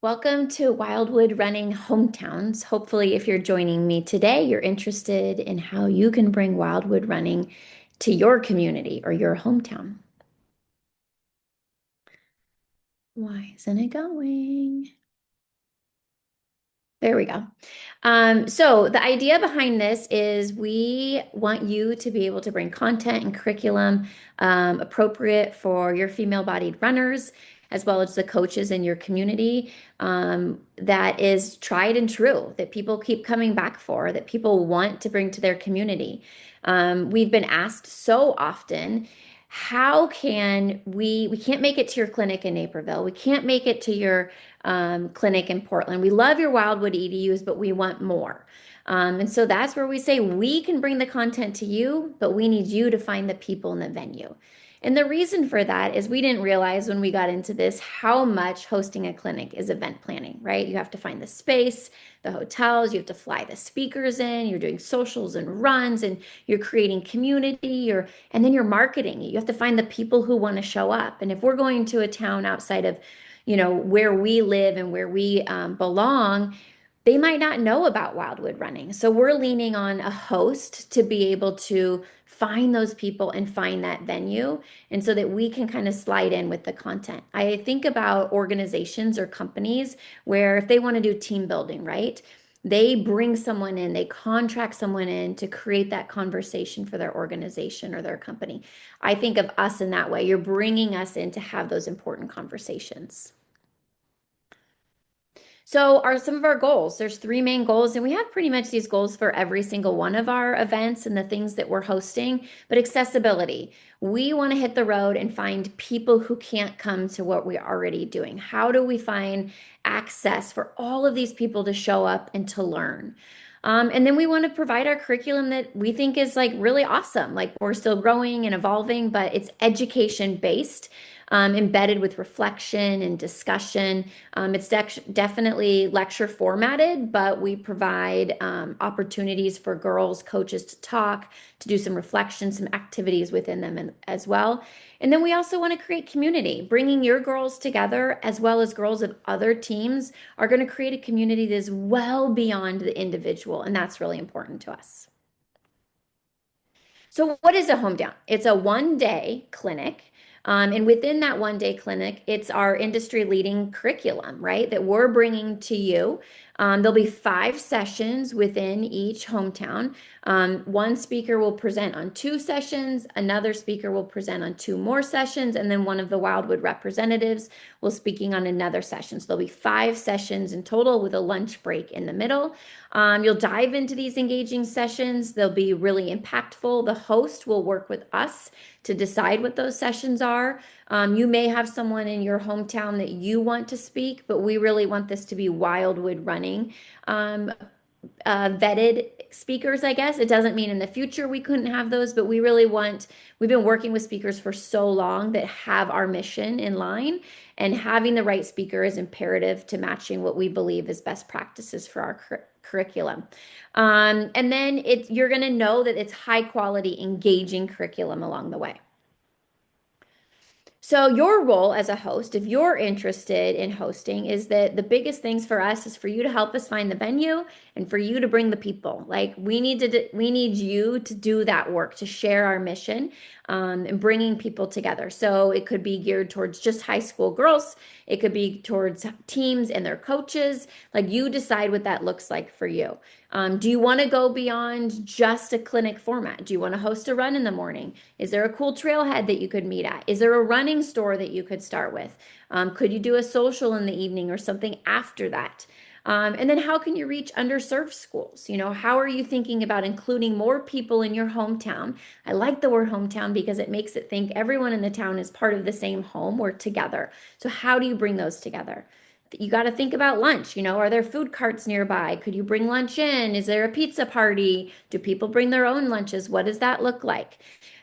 Welcome to Wildwood Running Hometowns. Hopefully, if you're joining me today, you're interested in how you can bring Wildwood Running to your community or your hometown. Why isn't it going? There we go. So the idea behind this is we want you to be able to bring content and curriculum appropriate for your female-bodied runners, as well as the coaches in your community, that is tried and true, that people keep coming back for, that people want to bring to their community. We've been asked so often, how can we can't make it to your clinic in Naperville. We can't make it to your clinic in Portland. We love your Wildwood EDUs, but we want more. And so that's where we say we can bring the content to you, but we need you to find the people in the venue. And the reason for that is we didn't realize when we got into this how much hosting a clinic is event planning, right? You have to find the space, the hotels, you have to fly the speakers in, you're doing socials and runs, and you're creating community, and then you're marketing. You have to find the people who want to show up. And if we're going to a town outside of, where we live and where we belong, they might not know about Wildwood Running. So we're leaning on a host to be able to find those people and find that venue, and so that we can kind of slide in with the content. I think about organizations or companies where if they want to do team building, right? They bring someone in, they contract someone in to create that conversation for their organization or their company. I think of us in that way. You're bringing us in to have those important conversations. So are some of our goals. There's three main goals, and we have pretty much these goals for every single one of our events and the things that we're hosting. But accessibility, we want to hit the road and find people who can't come to what we're already doing. How do we find access for all of these people to show up and to learn? And then we want to provide our curriculum that we think is like really awesome. Like we're still growing and evolving, but it's education based, embedded with reflection and discussion. It's definitely lecture formatted, but we provide opportunities for girls, coaches to talk, to do some reflection, some activities within them as well. And then we also want to create community. Bringing your girls together as well as girls of other teams are going to create a community that is well beyond the individual, and that's really important to us. So, what is a home down? It's a 1 day clinic. And within that 1 day clinic, it's our industry leading curriculum, right? That we're bringing to you. There'll be 5 sessions within each hometown. One speaker will present on 2 sessions, another speaker will present on 2 more sessions, and then one of the Wildwood representatives will speaking on another session. So there'll be 5 sessions in total with a lunch break in the middle. You'll dive into these engaging sessions. They'll be really impactful. The host will work with us to decide what those sessions are. You may have someone in your hometown that you want to speak, but we really want this to be Wildwood Running vetted speakers, I guess. It doesn't mean in the future we couldn't have those, but we've been working with speakers for so long that have our mission in line, and having the right speaker is imperative to matching what we believe is best practices for our curriculum. And then you're going to know that it's high quality, engaging curriculum along the way. So your role as a host, if you're interested in hosting, is that the biggest things for us is for you to help us find the venue and for you to bring the people. Like we need you to do that work, to share our mission, and bringing people together. So it could be geared towards just high school girls. It could be towards teams and their coaches. Like you decide what that looks like for you. Do you want to go beyond just a clinic format? Do you want to host a run in the morning? Is there a cool trailhead that you could meet at? Is there a running store that you could start with? Could you do a social in the evening or something after that? And then how can you reach underserved schools? How are you thinking about including more people in your hometown? I like the word hometown because it makes it think everyone in the town is part of the same home. We're together. So how do you bring those together? You got to think about lunch. Are there food carts nearby? Could you bring lunch in? Is there a pizza party? Do people bring their own lunches? What does that look like?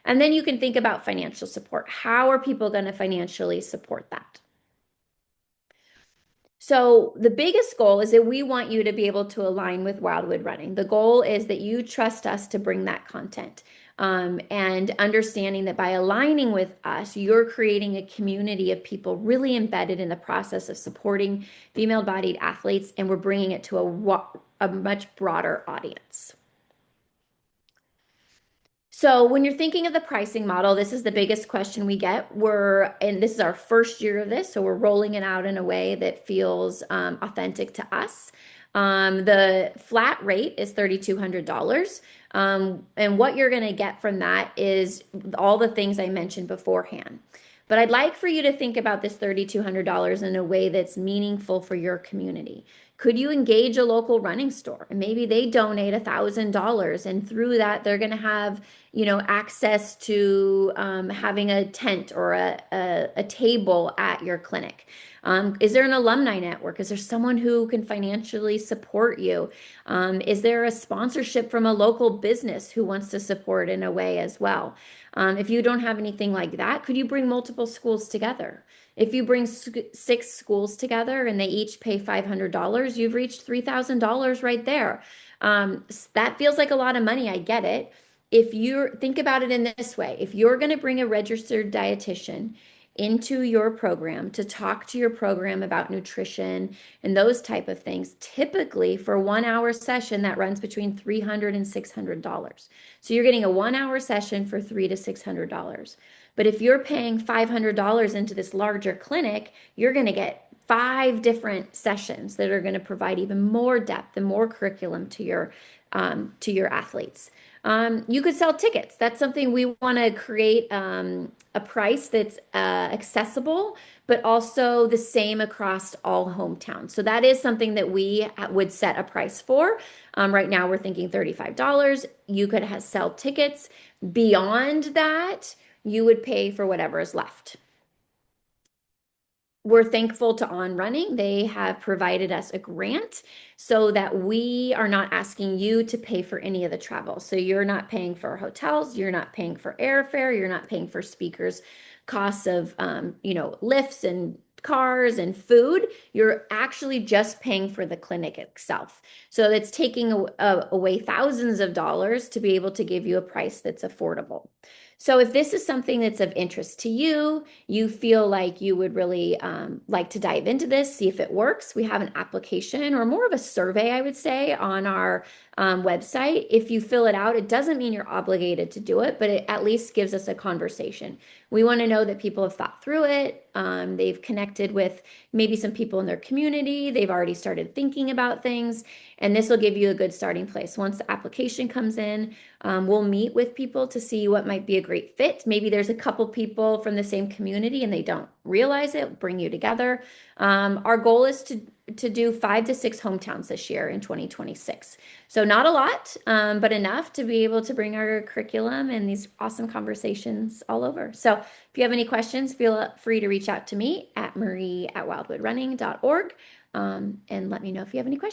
And then you can think about financial support. How are people going to financially support that? So the biggest goal is that we want you to be able to align with Wildwood Running. The goal is that you trust us to bring that content. and understanding that by aligning with us, you're creating a community of people really embedded in the process of supporting female-bodied athletes, and we're bringing it to a much broader audience. So when you're thinking of the pricing model, this is the biggest question we get. And this is our first year of this, so we're rolling it out in a way that feels authentic to us. The flat rate is $3,200. And what you're going to get from that is all the things I mentioned beforehand. But I'd like for you to think about this $3,200 in a way that's meaningful for your community. Could you engage a local running store? And maybe they donate $1,000, and through that, they're going to have, access to having a tent or a table at your clinic. Is there an alumni network? Is there someone who can financially support you? Is there a sponsorship from a local business who wants to support in a way as well? If you don't have anything like that, could you bring multiple schools together? If you bring six schools together and they each pay $500, you've reached $3,000 right there. That feels like a lot of money. I get it. If you think about it in this way, if you're going to bring a registered dietitian into your program to talk to your program about nutrition and those type of things, typically for a 1 hour session that runs between $300 and $600. So you're getting a 1 hour session for $300 to $600. But if you're paying $500 into this larger clinic, you're going to get 5 different sessions that are going to provide even more depth and more curriculum to your athletes. You could sell tickets. That's something we want to create a price that's accessible, but also the same across all hometowns. So that is something that we would set a price for. Right now, we're thinking $35. You could sell tickets. Beyond that, you would pay for whatever is left. We're thankful to On Running. They have provided us a grant so that we are not asking you to pay for any of the travel. So you're not paying for hotels, you're not paying for airfare, you're not paying for speakers, costs of lifts and cars and food. You're actually just paying for the clinic itself. So that's taking away thousands of dollars to be able to give you a price that's affordable. So if this is something that's of interest to you, you feel like you would really like to dive into this, see if it works. We have an application or more of a survey, I would say, on our website. If you fill it out, it doesn't mean you're obligated to do it, but it at least gives us a conversation. We want to know that people have thought through it. They've connected with maybe some people in their community. They've already started thinking about things, and this will give you a good starting place. Once the application comes in, we'll meet with people to see what might be a great fit. Maybe there's a couple people from the same community and they don't realize it, bring you together. Our goal is to do 5 to 6 hometowns this year in 2026. So not a lot, but enough to be able to bring our curriculum and these awesome conversations all over. So if you have any questions, feel free to reach out to me at marie@wildwoodrunning.org, and let me know if you have any questions.